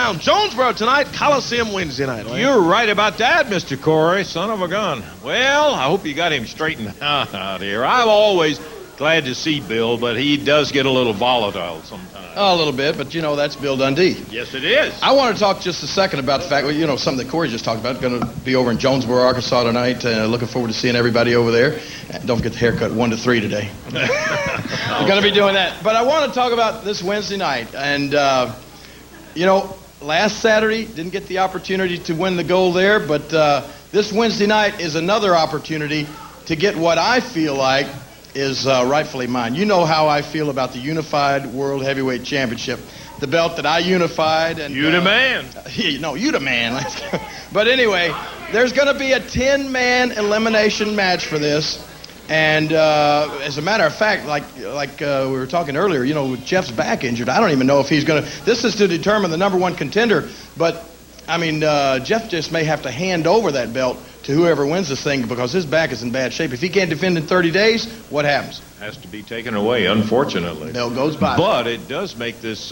downtown Jonesboro tonight, Coliseum Wednesday night. You're right about that, Mr. Corey, son of a gun. Well, I hope you got him straightened out here. I'm always glad to see Bill, but he does get a little volatile sometimes. A little bit, but that's Bill Dundee. Yes, it is. I want to talk just a second about the fact, something that Corey just talked about. Going to be over in Jonesboro, Arkansas tonight. Looking forward to seeing everybody over there. And don't forget the haircut 1 to 3 today. We're going to be doing that. But I want to talk about this Wednesday night. And, last Saturday, didn't get the opportunity to win the gold there. But this Wednesday night is another opportunity to get what I feel like is rightfully mine. You know how I feel about the Unified World Heavyweight Championship, the belt that I unified. And you the man. You the man. But anyway, there's going to be a 10-man elimination match for this. And as a matter of fact, like we were talking earlier, with Jeff's back injured, I don't even know if he's going to. This is to determine the number one contender. But Jeff just may have to hand over that belt to whoever wins this thing because his back is in bad shape. If he can't defend in 30 days, what happens? Has to be taken away, unfortunately. Belt goes by. But it does make this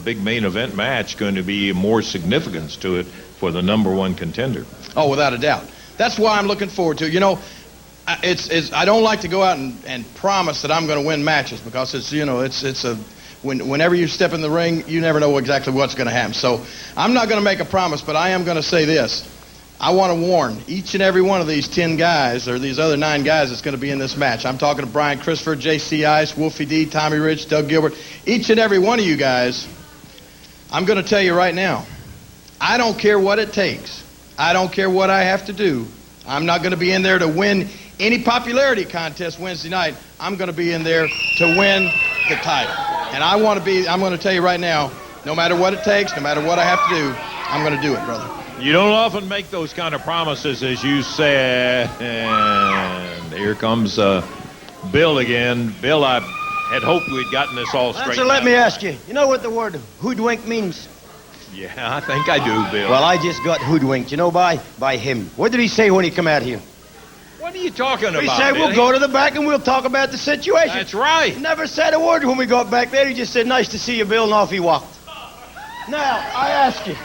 big main event match going to be more significance to it for the number one contender. Oh, without a doubt. That's why I'm looking forward to it. I don't like to go out and promise that I'm going to win matches because whenever you step in the ring, you never know exactly what's going to happen. So I'm not going to make a promise, but I am going to say this. I want to warn each and every one of these 10 guys or these other 9 guys that's going to be in this match. I'm talking to Brian Christopher, J.C. Ice, Wolfie D, Tommy Rich, Doug Gilbert. Each and every one of you guys, I'm going to tell you right now, I don't care what it takes. I don't care what I have to do. I'm not going to be in there to win any popularity contest Wednesday night. I'm going to be in there to win the title. And I'm going to tell you right now, no matter what it takes, no matter what I have to do, I'm going to do it, brother. You don't often make those kind of promises, as you said. And here comes Bill again. Bill, I had hoped we'd gotten this all straight. So let me ask you, you know what the word hoodwink means? Yeah, I think I do, Bill. Well, I just got hoodwinked, by him. What did he say when he come out here? What are you talking about? He said, Billy? we'll go to the back and we'll talk about the situation. That's right. He never said a word when we got back there. He just said, nice to see you, Bill, and off he walked. Now, I ask you.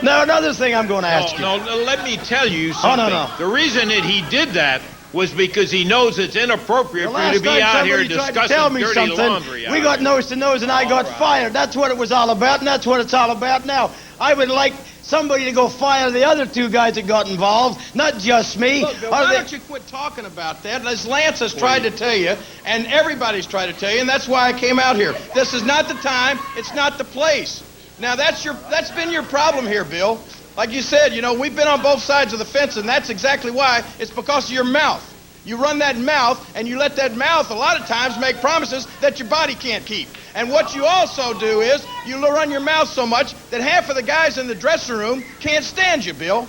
Now, another thing I'm going to ask you. No, let me tell you something. Oh, no. The reason that he did that was because he knows it's inappropriate for you to be out here discussing dirty laundry. We got nose to nose and I got fired. That's what it was all about, and that's what it's all about now. I would like somebody to go fire the other 2 guys that got involved, not just me. Look, Bill, why don't you quit talking about that? As Lance has tried to tell you, and everybody's tried to tell you, and that's why I came out here. This is not the time. It's not the place. Now, that's been your problem here, Bill. Like you said, we've been on both sides of the fence, and that's exactly why. It's because of your mouth. You run that mouth, and you let that mouth a lot of times make promises that your body can't keep. And what you also do is you run your mouth so much that half of the guys in the dressing room can't stand you, Bill.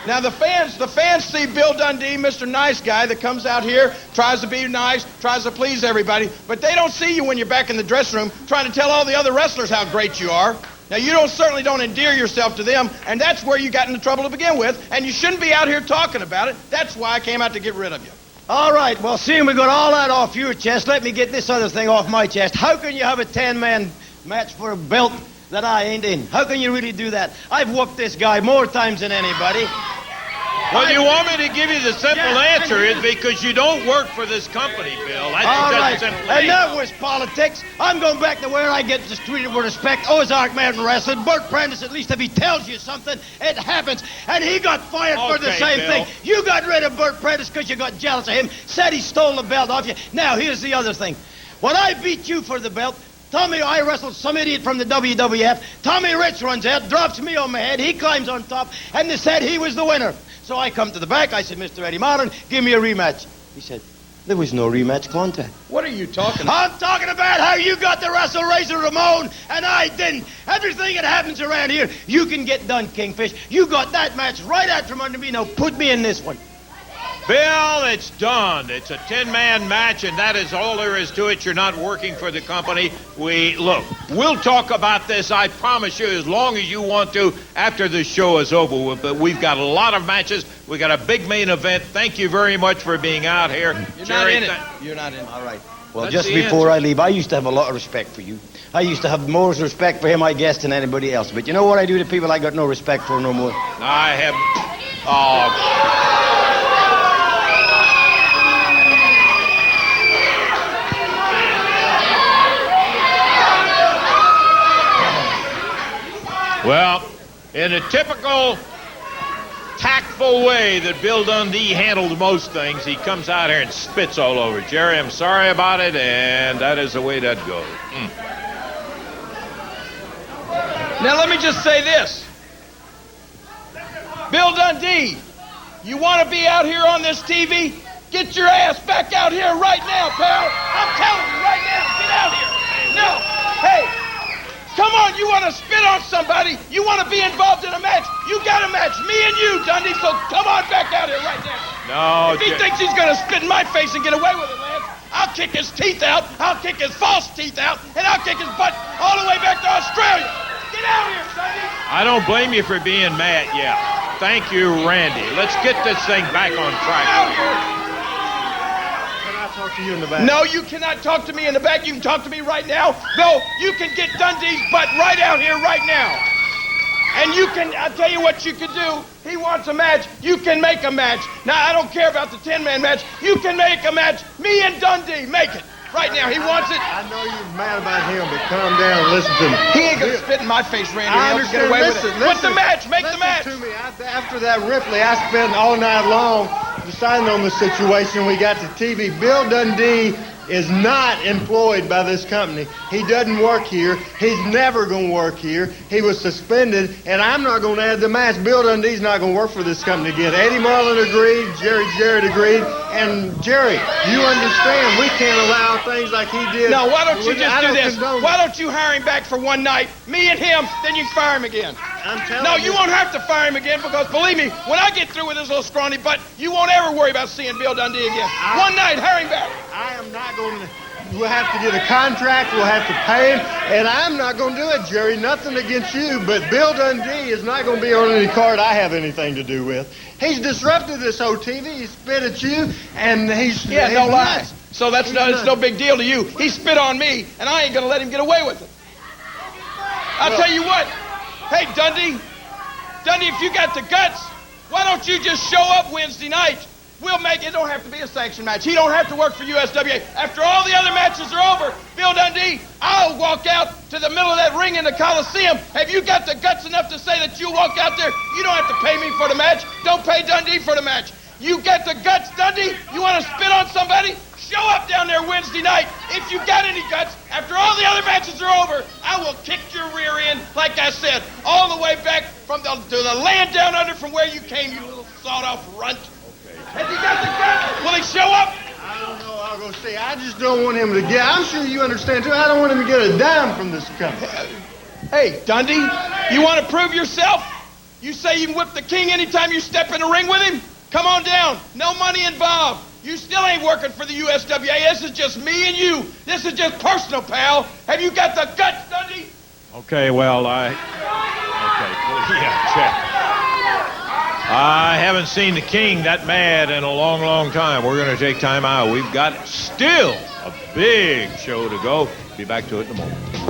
Now, the fans see Bill Dundee, Mr. Nice Guy, that comes out here, tries to be nice, tries to please everybody, but they don't see you when you're back in the dressing room trying to tell all the other wrestlers how great you are. Now, you certainly don't endear yourself to them, and that's where you got into trouble to begin with, and you shouldn't be out here talking about it. That's why I came out to get rid of you. All right, well, seeing we got all that off your chest, let me get this other thing off my chest. How can you have a 10-man match for a belt that I ain't in? How can you really do that? I've whooped this guy more times than anybody. Well, you want me to give you the simple answer is because you don't work for this company, Bill. All right, and that was politics. I'm going back to where I get treated with respect. Ozark Mountain Wrestling. Burt Prentice, at least if he tells you something, it happens. And he got fired for the same thing. You got rid of Burt Prentice because you got jealous of him, said he stole the belt off you. Now, here's the other thing. When I beat you for the belt, I wrestled some idiot from the WWF. Tommy Rich runs out, drops me on my head. He climbs on top, and they said he was the winner. So I come to the back. I said, Mr. Eddie Martin, give me a rematch. He said, there was no rematch contract. What are you talking about? I'm talking about how you got to wrestle Razor Ramon, and I didn't. Everything that happens around here, you can get done, Kingfish. You got that match right out from under me. Now put me in this one. Bill, it's done. It's a 10-man match, and that is all there is to it. You're not working for the company. We'll talk about this, I promise you, as long as you want to after the show is over with. But we've got a lot of matches. We got a big main event. Thank you very much for being out here. You're not in it. You're not in it. All right. Well, That's just the before answer. I leave, I used to have a lot of respect for you. I used to have more respect for him, I guess, than anybody else. But you know what I do to people I got no respect for no more? I have. Oh. Well, in a typical tactful way that Bill Dundee handles most things, he comes out here and spits all over. Jerry, I'm sorry about it, and that is the way that goes. Now, let me just say this. Bill Dundee, you want to be out here on this TV? Get your ass back out here right now, pal. I'm telling you right now, get out here. No, hey, come on, you want to spit on somebody? You want to be involved in a match? You got a match, me and you, Dundee, so come on back out here right now. No, If he thinks he's going to spit in my face and get away with it, Lance, I'll kick his teeth out, I'll kick his false teeth out, and I'll kick his butt all the way back to Australia. Get out here, Dundee. I don't blame you for being mad. Yeah. Thank you, Randy. let's get this thing back on track. Get out here. Can I talk to you in the back? No, you cannot talk to me in the back. You can talk to me right now. No, you can get Dundee's butt right out here right now. And you can, I'll tell you what you can do. He wants a match. You can make a match. Now, I don't care about the 10-man match. You can make a match. Me and Dundee, make it. Right now, he wants it. I know you're mad about him, but calm down and listen to me. He ain't gonna spit in my face, Randy. I He'll understand. get away Listen, with it. What's the match? Make the match. Listen to me. After that Ripley, I spent all night long deciding on the situation. We got to TV. Bill Dundee is not employed by this company. He doesn't work here. He's never going to work here. He was suspended, and I'm not going to add the match. Bill Dundee's not going to work for this company again. Eddie Marlin agreed. Jerry Jarrett agreed. And, Jerry, you understand we can't allow things like he did. No, why don't you just do this? condone Why don't you hire him back for one night, me and him, then you fire him again. I'm telling No, you won't have to fire him again because, believe me, when I get through with this little scrawny butt, you won't ever worry about seeing Bill Dundee again. One night, hire him back. I am not going to. We'll have to get a contract. We'll have to pay him. And I'm not going to do it, Jerry. Nothing against you, but Bill Dundee is not going to be on any card I have anything to do with. He's disrupted this whole TV. He spit at you, and he's No lie. nuts. So it's no big deal to you. He spit on me, and I ain't gonna let him get away with it. I'll tell you what. Hey, Dundee, if you got the guts, why don't you just show up Wednesday night? We'll make it. Don't have to be a sanctioned match. He don't have to work for USWA. After all the other matches are over, Bill Dundee, I'll walk out to the middle of that ring in the Coliseum. Have you got the guts enough to say that you'll walk out there? You don't have to pay me for the match. Don't pay Dundee for the match. You got the guts, Dundee? You want to spit on somebody? Show up down there Wednesday night. If you got any guts, after all the other matches are over, I will kick your rear end, like I said, all the way back to the land down under from where you came, you little sawed-off runt. Has he got the guts? Will he show up? I don't know. I'll go see. I just don't want him to get. I'm sure you understand too. I don't want him to get a dime from this company. Hey, Dundee, you want to prove yourself? You say you can whip the king anytime you step in the ring with him? Come on down. No money involved. You still ain't working for the USWA. This is just me and you. This is just personal, pal. Have you got the guts, Dundee? Okay, well, check. I haven't seen the king that mad in a long, long time. We're going to take time out. We've got still a big show to go. Be back to it in a moment.